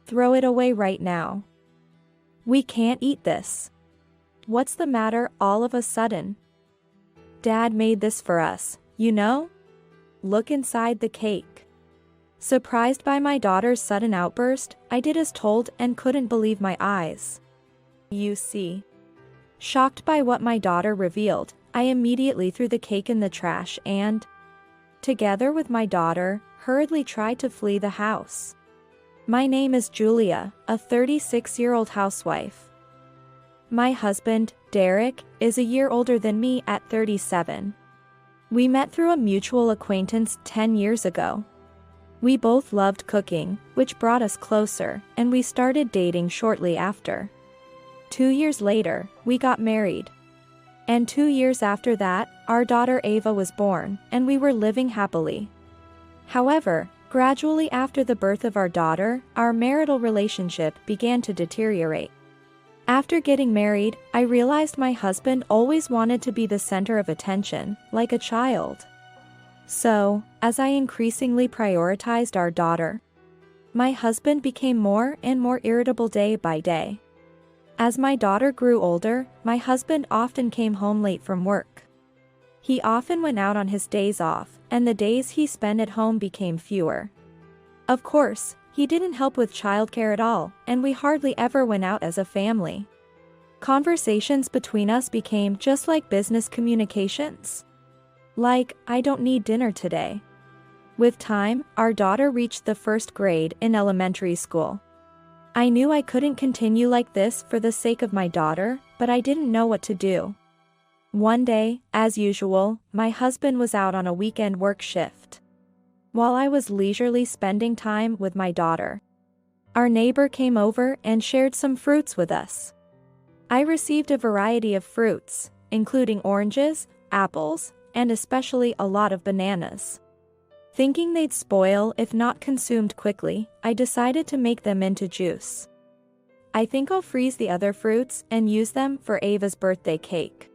Throw it away right now. We can't eat this. What's the matter all of a sudden? Dad made this for us, you know? Look inside the cake. Surprised by my daughter's sudden outburst, I did as told and couldn't believe my eyes. You see. Shocked by what my daughter revealed, I immediately threw the cake in the trash and, together with my daughter, hurriedly tried to flee the house. My name is Julia, a 36-year-old housewife. My husband, Derek, is a year older than me at 37. We met through a mutual acquaintance 10 years ago. We both loved cooking, which brought us closer, and we started dating shortly after. 2 years later, we got married. And 2 years after that, our daughter Ava was born, and we were living happily. However, gradually after the birth of our daughter, our marital relationship began to deteriorate. After getting married, I realized my husband always wanted to be the center of attention, like a child. So, as I increasingly prioritized our daughter, my husband became more and more irritable day by day. As my daughter grew older, my husband often came home late from work. He often went out on his days off, and the days he spent at home became fewer. Of course, he didn't help with childcare at all, and we hardly ever went out as a family. Conversations between us became just like business communications. Like, I don't need dinner today. With time, our daughter reached the first grade in elementary school. I knew I couldn't continue like this for the sake of my daughter, but I didn't know what to do. One day, as usual, my husband was out on a weekend work shift. While I was leisurely spending time with my daughter, our neighbor came over and shared some fruits with us. I received a variety of fruits, including oranges, apples, and especially a lot of bananas. Thinking they'd spoil if not consumed quickly, I decided to make them into juice. I think I'll freeze the other fruits and use them for Ava's birthday cake.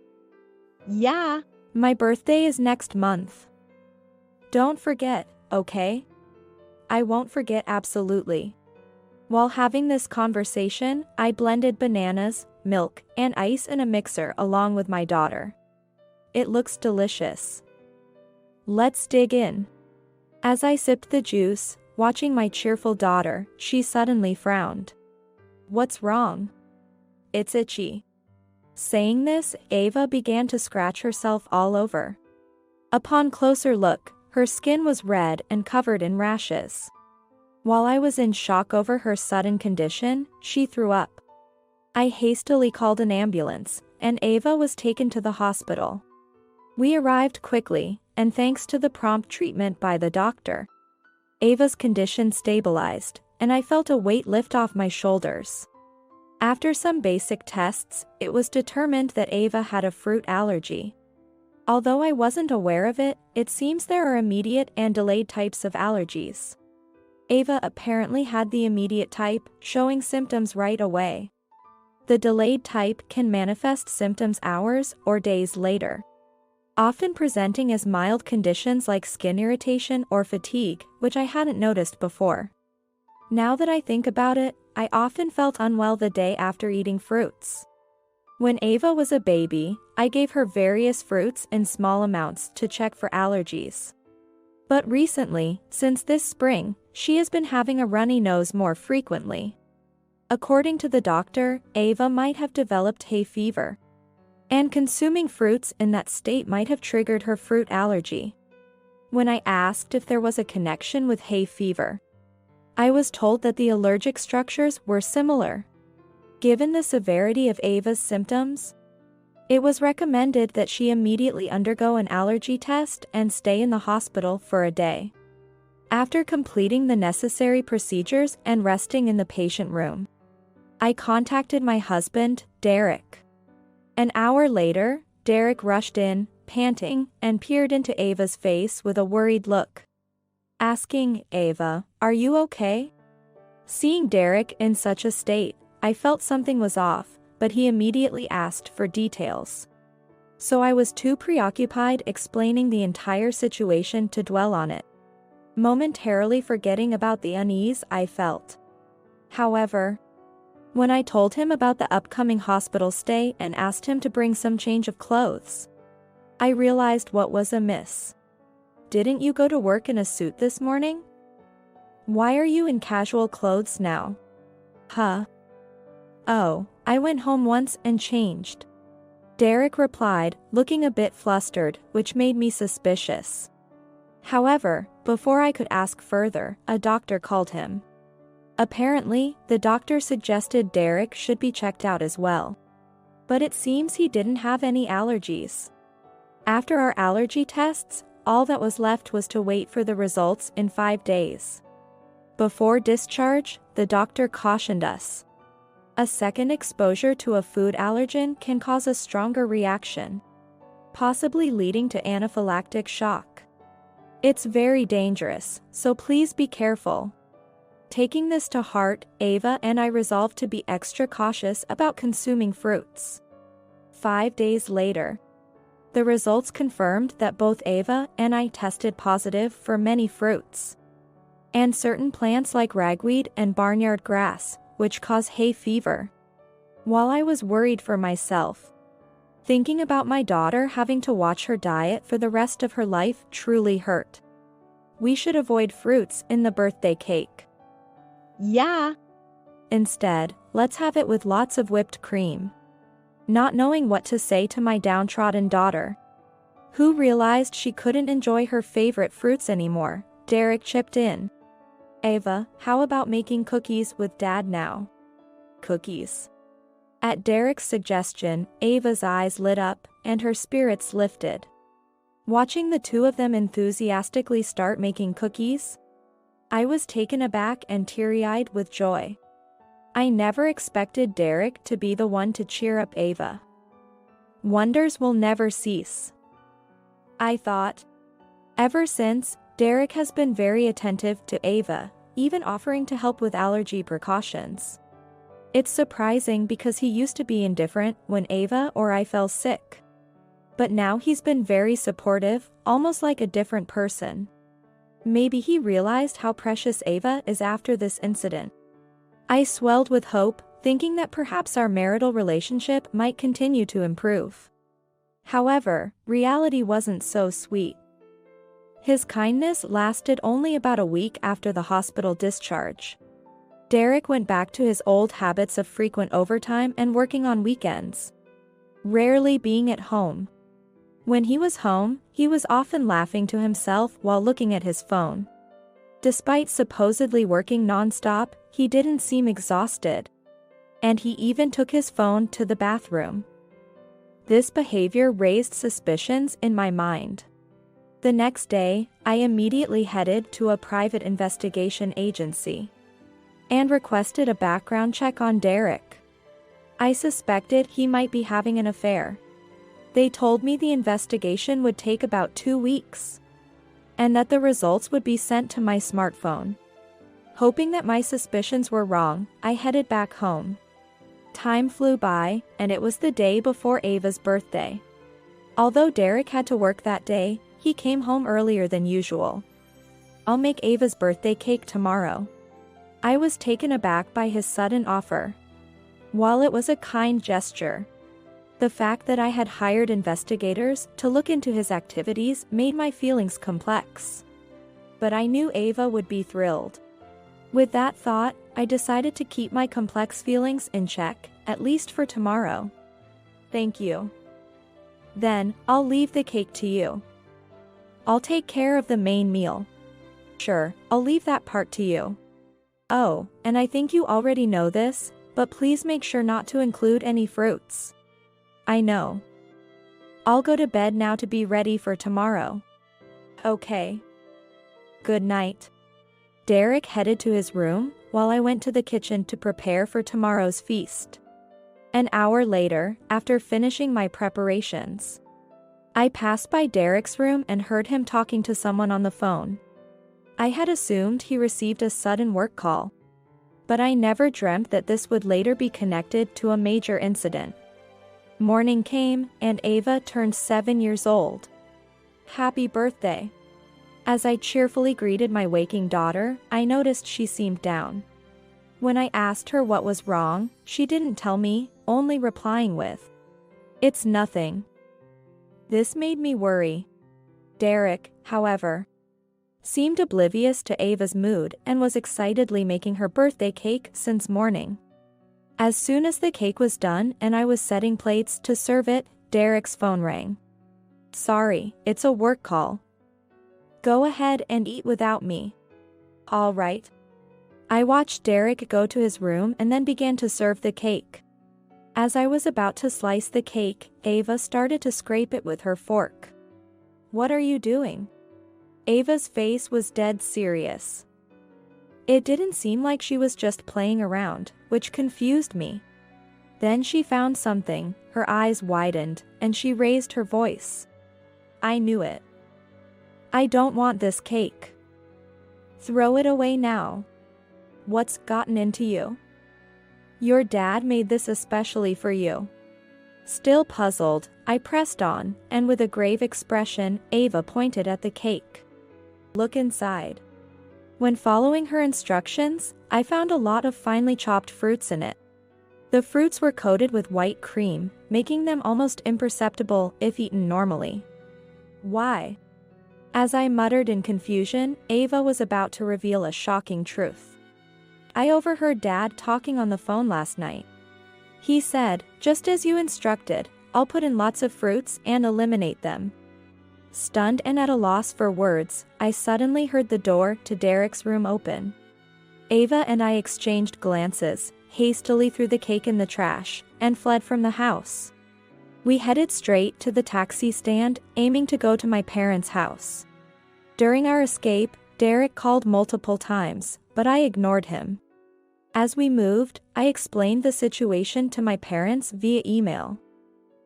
Yeah, my birthday is next month. Don't forget, okay? I won't forget absolutely. While having this conversation, I blended bananas, milk, and ice in a mixer along with my daughter. It looks delicious. Let's dig in. As I sipped the juice, watching my cheerful daughter, she suddenly frowned. What's wrong? It's itchy. Saying this, Ava began to scratch herself all over. Upon closer look, her skin was red and covered in rashes. While I was in shock over her sudden condition, she threw up. I hastily called an ambulance, and Ava was taken to the hospital. We arrived quickly, and thanks to the prompt treatment by the doctor, Ava's condition stabilized, and I felt a weight lift off my shoulders. After some basic tests, it was determined that Ava had a fruit allergy. Although I wasn't aware of it, it seems there are immediate and delayed types of allergies. Ava apparently had the immediate type, showing symptoms right away. The delayed type can manifest symptoms hours or days later, often presenting as mild conditions like skin irritation or fatigue, which I hadn't noticed before. Now that I think about it, I often felt unwell the day after eating fruits. When Ava was a baby, I gave her various fruits in small amounts to check for allergies. But recently, since this spring, she has been having a runny nose more frequently. According to the doctor, Ava might have developed hay fever, and consuming fruits in that state might have triggered her fruit allergy. When I asked if there was a connection with hay fever, I was told that the allergic structures were similar. Given the severity of Ava's symptoms, it was recommended that she immediately undergo an allergy test and stay in the hospital for a day. After completing the necessary procedures and resting in the patient room, I contacted my husband, Derek. An hour later, Derek rushed in, panting, and peered into Ava's face with a worried look, asking, "Ava, are you okay?" Seeing Derek in such a state, I felt something was off, but he immediately asked for details. So I was too preoccupied explaining the entire situation to dwell on it, momentarily forgetting about the unease I felt. However, when I told him about the upcoming hospital stay and asked him to bring some change of clothes, I realized what was amiss. Didn't you go to work in a suit this morning? Why are you in casual clothes now? Huh? Oh, I went home once and changed. Derek replied, looking a bit flustered, which made me suspicious. However, before I could ask further, a doctor called him. Apparently, the doctor suggested Derek should be checked out as well. But it seems he didn't have any allergies. After our allergy tests, all that was left was to wait for the results in 5 days. Before discharge, the doctor cautioned us. A second exposure to a food allergen can cause a stronger reaction, possibly leading to anaphylactic shock. It's very dangerous, so please be careful. Taking this to heart, Ava and I resolved to be extra cautious about consuming fruits. 5 days later, the results confirmed that both Ava and I tested positive for many fruits and certain plants like ragweed and barnyard grass, which cause hay fever. While I was worried for myself, thinking about my daughter having to watch her diet for the rest of her life truly hurt. We should avoid fruits in the birthday cake. Yeah. Instead, let's have it with lots of whipped cream. Not knowing what to say to my downtrodden daughter, who realized she couldn't enjoy her favorite fruits anymore, Derek chipped in. Ava, how about making cookies with Dad now? Cookies. At Derek's suggestion, Ava's eyes lit up, and her spirits lifted. Watching the two of them enthusiastically start making cookies, I was taken aback and teary-eyed with joy. I never expected Derek to be the one to cheer up Ava. Wonders will never cease, I thought. Ever since, Derek has been very attentive to Ava, even offering to help with allergy precautions. It's surprising because he used to be indifferent when Ava or I fell sick. But now he's been very supportive, almost like a different person. Maybe he realized how precious Ava is after this incident. I swelled with hope, thinking that perhaps our marital relationship might continue to improve. However, reality wasn't so sweet. His kindness lasted only about a week after the hospital discharge. Derek went back to his old habits of frequent overtime and working on weekends, rarely being at home. When he was home, he was often laughing to himself while looking at his phone. Despite supposedly working non-stop, he didn't seem exhausted. And he even took his phone to the bathroom. This behavior raised suspicions in my mind. The next day, I immediately headed to a private investigation agency and requested a background check on Derek. I suspected he might be having an affair. They told me the investigation would take about 2 weeks, and that the results would be sent to my smartphone. Hoping that my suspicions were wrong, I headed back home. Time flew by, and it was the day before Ava's birthday. Although Derek had to work that day, he came home earlier than usual. I'll make Ava's birthday cake tomorrow. I was taken aback by his sudden offer. While it was a kind gesture, the fact that I had hired investigators to look into his activities made my feelings complex. But I knew Ava would be thrilled. With that thought, I decided to keep my complex feelings in check, at least for tomorrow. Thank you. Then, I'll leave the cake to you. I'll take care of the main meal. Sure, I'll leave that part to you. Oh, and I think you already know this, but please make sure not to include any fruits. I know. I'll go to bed now to be ready for tomorrow. Okay. Good night. Derek headed to his room, while I went to the kitchen to prepare for tomorrow's feast. An hour later, after finishing my preparations, I passed by Derek's room and heard him talking to someone on the phone. I had assumed he received a sudden work call, but I never dreamt that this would later be connected to a major incident. Morning came, and Ava turned 7 years old. Happy birthday. As I cheerfully greeted my waking daughter, I noticed she seemed down. When I asked her what was wrong, she didn't tell me, only replying with, "It's nothing." This made me worry. Derek, however, seemed oblivious to Ava's mood and was excitedly making her birthday cake since morning. As soon as the cake was done and I was setting plates to serve it, Derek's phone rang. "Sorry, it's a work call. Go ahead and eat without me." "All right." I watched Derek go to his room and then began to serve the cake. As I was about to slice the cake, Ava started to scrape it with her fork. "What are you doing?" Ava's face was dead serious. It didn't seem like she was just playing around, which confused me. Then she found something, her eyes widened, and she raised her voice. I knew it. "I don't want this cake. Throw it away now. What's gotten into you? Your dad made this especially for you." Still puzzled, I pressed on, and with a grave expression, Ava pointed at the cake. "Look inside." When following her instructions, I found a lot of finely chopped fruits in it. The fruits were coated with white cream, making them almost imperceptible if eaten normally. "Why?" As I muttered in confusion, Ava was about to reveal a shocking truth. "I overheard Dad talking on the phone last night. He said, just as you instructed, I'll put in lots of fruits and eliminate them." Stunned and at a loss for words, I suddenly heard the door to Derek's room open. Ava and I exchanged glances, hastily threw the cake in the trash, and fled from the house. We headed straight to the taxi stand, aiming to go to my parents' house. During our escape, Derek called multiple times, but I ignored him. As we moved, I explained the situation to my parents via email.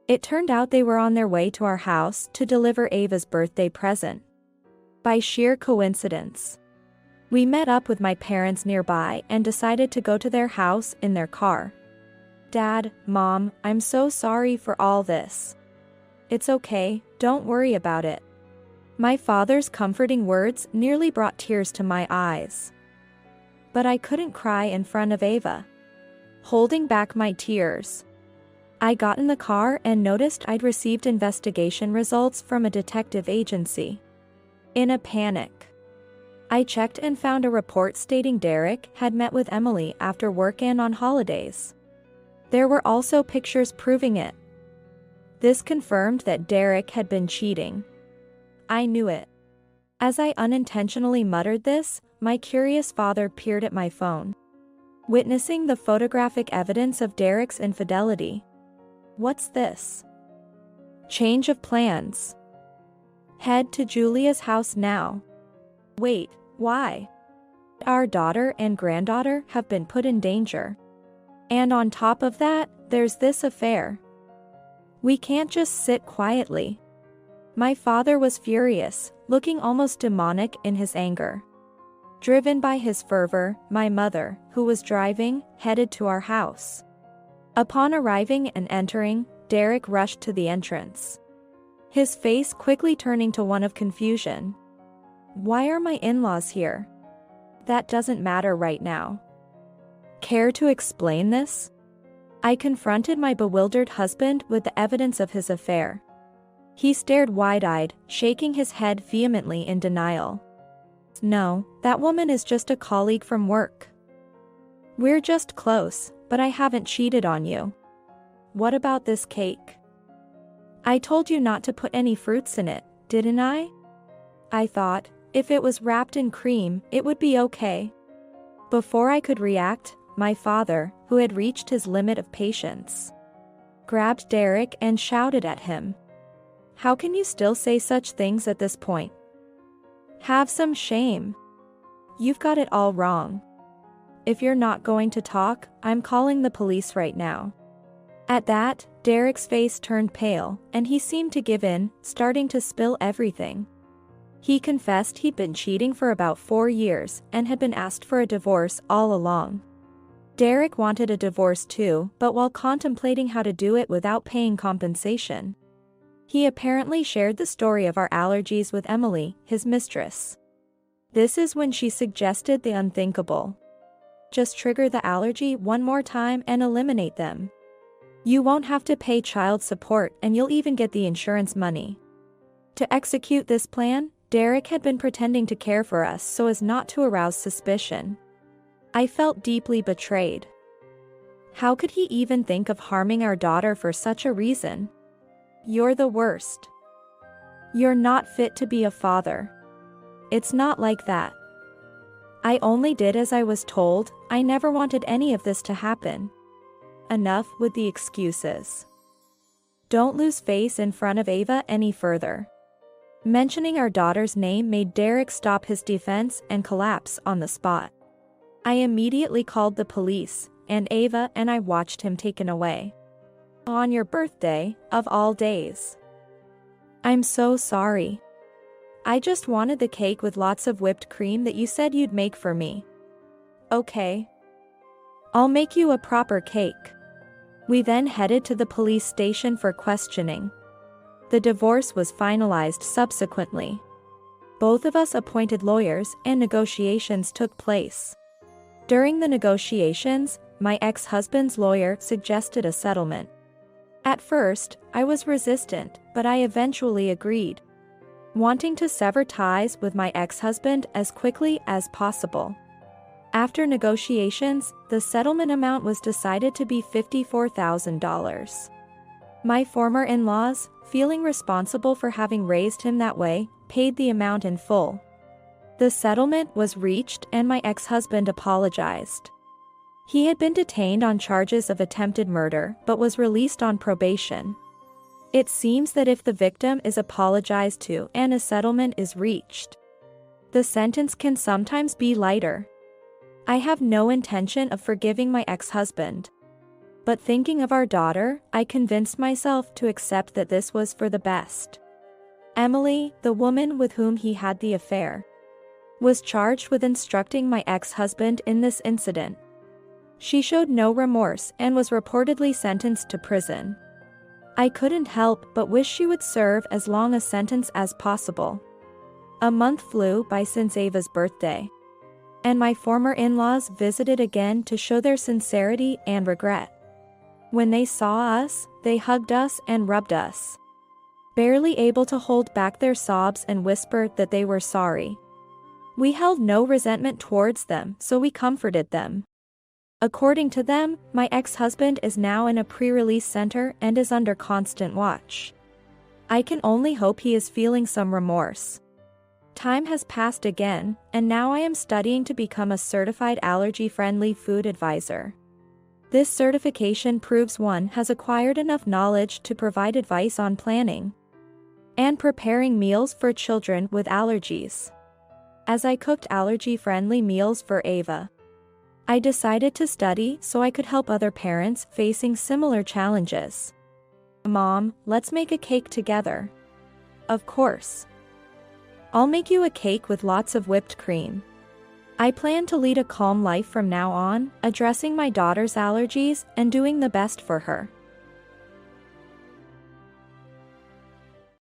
It turned out they were on their way to our house to deliver Ava's birthday present. By sheer coincidence, we met up with my parents nearby and decided to go to their house in their car. "Dad, Mom, I'm so sorry for all this." "It's okay, don't worry about it." My father's comforting words nearly brought tears to my eyes. But I couldn't cry in front of Ava. Holding back my tears, I got in the car and noticed I'd received investigation results from a detective agency. In a panic, I checked and found a report stating Derek had met with Emily after work and on holidays. There were also pictures proving it. This confirmed that Derek had been cheating. I knew it. As I unintentionally muttered this, my curious father peered at my phone, witnessing the photographic evidence of Derek's infidelity. "What's this?" "Change of plans. Head to Julia's house now." "Wait, why?" "Our daughter and granddaughter have been put in danger. And on top of that, there's this affair. We can't just sit quietly." My father was furious, looking almost demonic in his anger. Driven by his fervor, my mother, who was driving, headed to our house. Upon arriving and entering, Derek rushed to the entrance, his face quickly turning to one of confusion. "Why are my in-laws here?" "That doesn't matter right now." "Care to explain this?" I confronted my bewildered husband with the evidence of his affair. He stared wide-eyed, shaking his head vehemently in denial. "No, that woman is just a colleague from work. We're just close, but I haven't cheated on you." "What about this cake?" "I told you not to put any fruits in it, didn't I?" I thought, if it was wrapped in cream, it would be okay. Before I could react, my father, who had reached his limit of patience, grabbed Derek and shouted at him. "How can you still say such things at this point? Have some shame. You've got it all wrong. If you're not going to talk, I'm calling the police right now." At that, Derek's face turned pale, and he seemed to give in, starting to spill everything. He confessed he'd been cheating for about 4 years and had been asked for a divorce all along. Derek wanted a divorce too, but while contemplating how to do it without paying compensation, he apparently shared the story of our allergies with Emily, his mistress. This is when she suggested the unthinkable. Just trigger the allergy one more time and eliminate them. You won't have to pay child support and you'll even get the insurance money. To execute this plan, Derek had been pretending to care for us so as not to arouse suspicion. I felt deeply betrayed. How could he even think of harming our daughter for such a reason? You're the worst. You're not fit to be a father. It's not like that. I only did as I was told. I never wanted any of this to happen. Enough with the excuses. Don't lose face in front of Ava any further. Mentioning our daughter's name made Derek stop his defense and collapse on the spot. I immediately called the police, and Ava and I watched him taken away. On your birthday, of all days. I'm so sorry. I just wanted the cake with lots of whipped cream that you said you'd make for me. Okay. I'll make you a proper cake. We then headed to the police station for questioning. The divorce was finalized subsequently. Both of us appointed lawyers and negotiations took place. During the negotiations, my ex-husband's lawyer suggested a settlement. At first, I was resistant, but I eventually agreed, wanting to sever ties with my ex-husband as quickly as possible. After negotiations, the settlement amount was decided to be $54,000. My former in-laws, feeling responsible for having raised him that way, paid the amount in full. The settlement was reached and my ex-husband apologized. He had been detained on charges of attempted murder but was released on probation. It seems that if the victim is apologized to and a settlement is reached, the sentence can sometimes be lighter. I have no intention of forgiving my ex-husband. But thinking of our daughter, I convinced myself to accept that this was for the best. Emily, the woman with whom he had the affair, was charged with instructing my ex-husband in this incident. She showed no remorse and was reportedly sentenced to prison. I couldn't help but wish she would serve as long a sentence as possible. A month flew by since Ava's birthday, and my former in-laws visited again to show their sincerity and regret. When they saw us, they hugged us and rubbed us, barely able to hold back their sobs, and whispered that they were sorry. We held no resentment towards them, so we comforted them. According to them, my ex-husband is now in a pre-release center and is under constant watch. I can only hope he is feeling some remorse. Time has passed again, and now I am studying to become a certified allergy-friendly food advisor. This certification proves one has acquired enough knowledge to provide advice on planning and preparing meals for children with allergies. As I cooked allergy-friendly meals for Ava, I decided to study so I could help other parents facing similar challenges. Mom, let's make a cake together. Of course. I'll make you a cake with lots of whipped cream. I plan to lead a calm life from now on, addressing my daughter's allergies and doing the best for her.